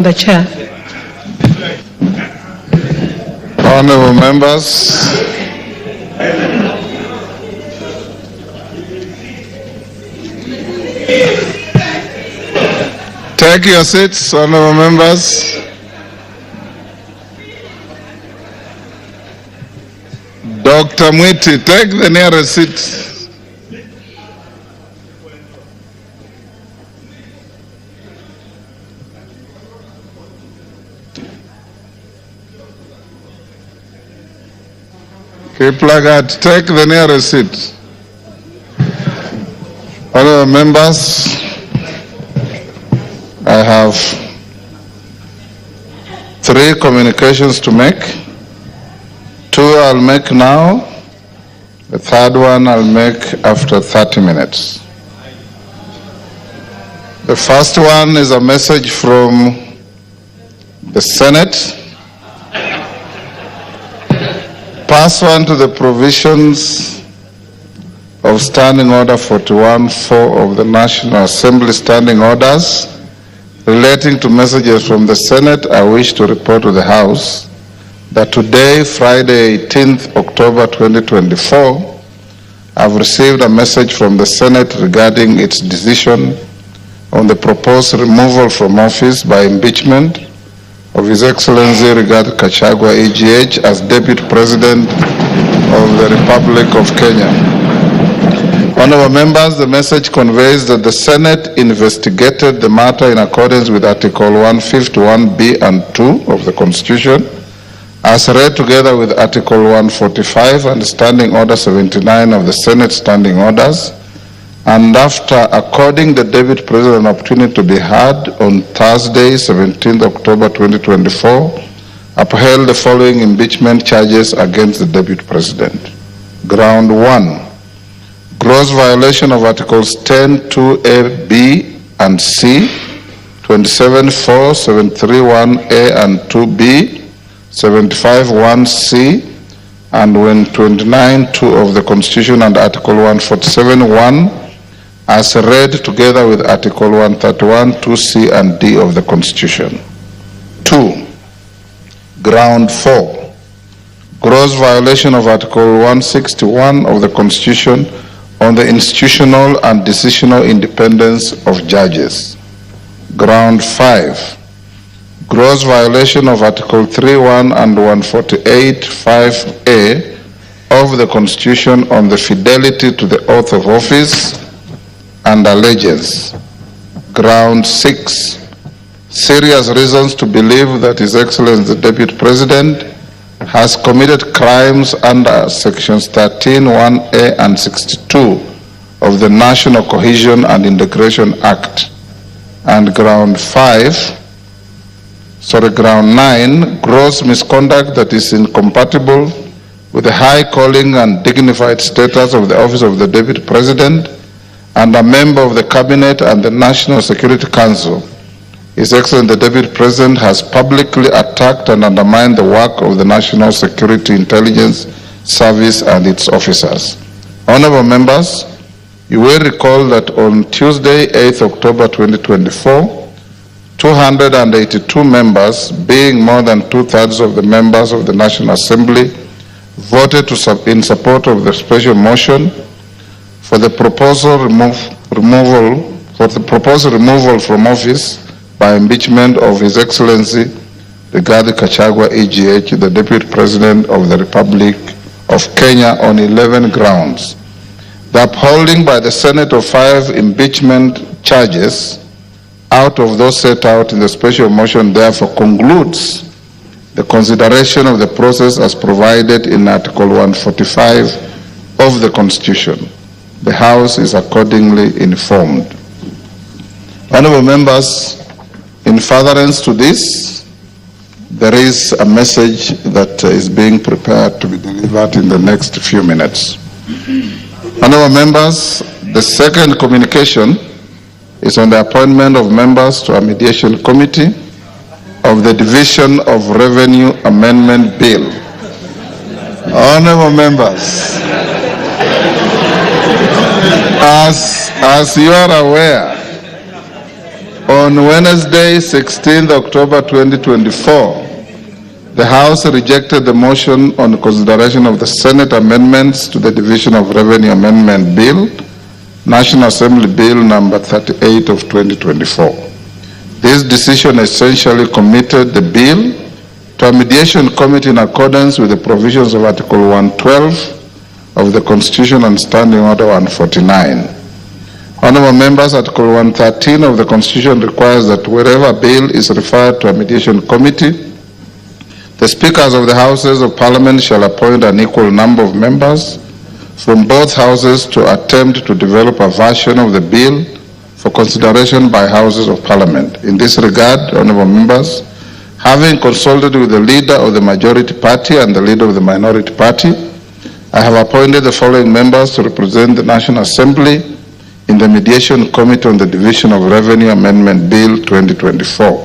The chair. Honorable members, take your seats, honorable members. Dr. Mwiti, take the nearest seat. Kiplagat, take the nearest seat. Honorable members, I have 3 communications to make. 2 I'll make now. The 3rd one I'll make after 30 minutes. The first one is a message from the Senate. Pursuant to the provisions of Standing Order 41-4 of the National Assembly Standing Orders relating to messages from the Senate, I wish to report to the House that today, Friday 18th October 2024, I've received a message from the Senate regarding its decision on the proposed removal from office by impeachment of His Excellency Gachagua EGH as Deputy President of the Republic of Kenya. Honorable members, the message conveys that the Senate investigated the matter in accordance with Article 151B and 2 of the Constitution, as read together with Article 145 and Standing Order 79 of the Senate Standing Orders, and after according the Deputy President an opportunity to be heard on Thursday, 17th October 2024, upheld the following impeachment charges against the Deputy President. Ground 1, gross violation of Articles 10(2)(a), B and C, 27(4), 731(a) and 2(b), 75(1)(c), and 29(2) of the Constitution and Article 147(1), as read together with Article 131, 2C and D of the Constitution. 2. Ground 4. Gross violation of Article 161 of the Constitution on the institutional and decisional independence of judges. Ground 5. Gross violation of Article 31 and 148, 5A of the Constitution on the fidelity to the oath of office and allegiance. Ground 6. Serious reasons to believe that His Excellency the Deputy President has committed crimes under Sections 13, 1A and 62 of the National Cohesion and Integration Act. And Ground 9, gross misconduct that is incompatible with the high calling and dignified status of the office of the Deputy President and a member of the Cabinet and the National Security Council. His Excellency the Deputy President has publicly attacked and undermined the work of the National Security Intelligence Service and its officers. Honorable members, you will recall that on Tuesday, 8th October 2024, 282 members, being more than 2/3 of the members of the National Assembly, voted in support of the special motion for the proposed removal from office by impeachment of His Excellency Rigathi Gachagua EGH, the Deputy President of the Republic of Kenya, on 11 grounds. The upholding by the Senate of 5 impeachment charges out of those set out in the special motion therefore concludes the consideration of the process as provided in Article 145 of the Constitution. The House is accordingly informed. Honorable members, in furtherance to this, there is a message that is being prepared to be delivered in the next few minutes. Honorable members, the second communication is on the appointment of members to a mediation committee of the Division of Revenue Amendment Bill. Honorable members, as you are aware, On Wednesday, 16th October 2024, the House rejected the motion on consideration of the Senate amendments to the Division of Revenue Amendment Bill, National Assembly Bill number 38 of 2024. This decision essentially committed the bill to a mediation committee in accordance with the provisions of Article 112 of the Constitution and Standing Order 149. Honorable members, Article 113 of the Constitution requires that wherever a bill is referred to a mediation committee, the speakers of the Houses of Parliament shall appoint an equal number of members from both houses to attempt to develop a version of the bill for consideration by Houses of Parliament. In this regard, honorable members, having consulted with the leader of the majority party and the leader of the minority party, I have appointed the following members to represent the National Assembly in the Mediation Committee on the Division of Revenue Amendment Bill 2024.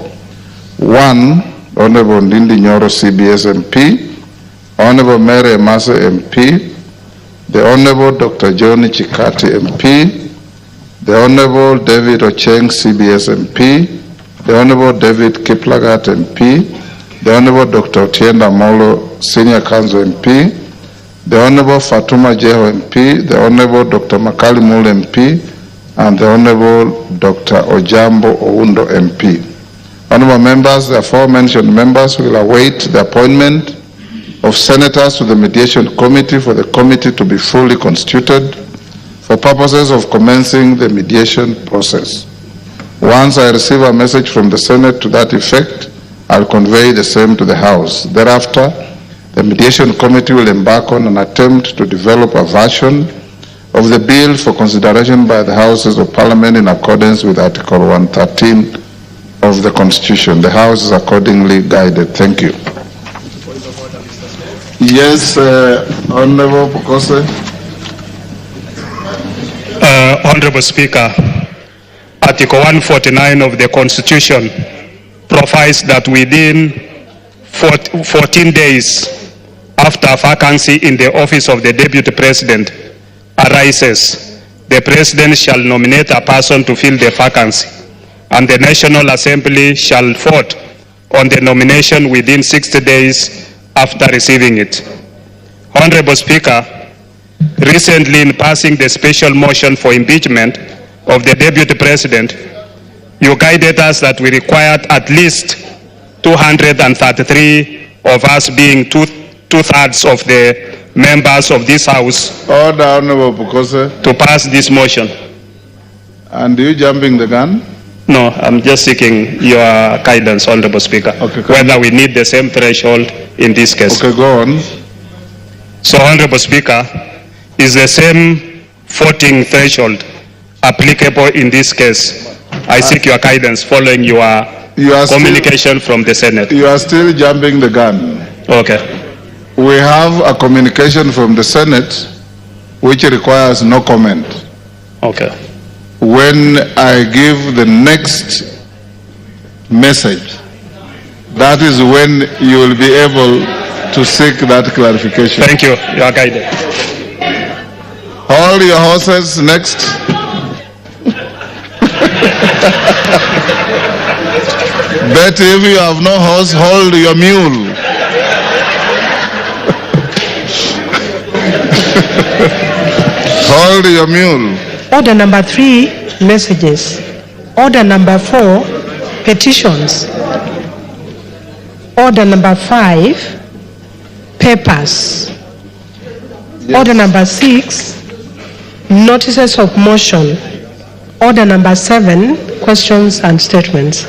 1. Honorable Ndindi Nyoro, CBS MP, Honorable Mary Emase MP, the Honorable Dr. Johnny Chikati MP, the Honorable David Ocheng, CBS MP, the Honorable David Kiplagat MP, the Honorable Dr. Otienda Molo, Senior Counsel MP, the Honorable Fatuma Jeho MP, the Honorable Dr. Makali Mule MP, and the Honorable Dr. Ojambo Oundo MP. Honorable members, the aforementioned members will await the appointment of senators to the mediation committee for the committee to be fully constituted for purposes of commencing the mediation process. Once I receive a message from the Senate to that effect, I'll convey the same to the House. Thereafter, the mediation committee will embark on an attempt to develop a version of the bill for consideration by the Houses of Parliament in accordance with Article 113 of the Constitution. The House is accordingly guided. Thank you. Yes, Honorable Pokose. Honorable Speaker, Article 149 of the Constitution provides that within 14 days after a vacancy in the office of the Deputy President arises, the President shall nominate a person to fill the vacancy, and the National Assembly shall vote on the nomination within 60 days after receiving it. Honorable Speaker, recently in passing the special motion for impeachment of the Deputy President, you guided us that we required at least 233 of us, being two-thirds of the members of this House, Order, Honorable Pokose, to pass this motion. And you jumping the gun? No, I'm just seeking your guidance, Honorable Speaker, okay, whether we need the same threshold in this case. Okay, go on. So, Honorable Speaker, is the same voting threshold applicable in this case? I seek your guidance following your communication from the Senate. You are still jumping the gun. Okay. We have a communication from the Senate which requires no comment. Okay. When I give the next message, that is when you will be able to seek that clarification. Thank you. You are guided. Hold your horses. Next. Betty, if you have no horse, hold your mule. Hold your mule. Order number 3, messages. Order number 4, petitions. Order number 5, papers. Yes. Order number 6, notices of motion. Order number 7, questions and statements.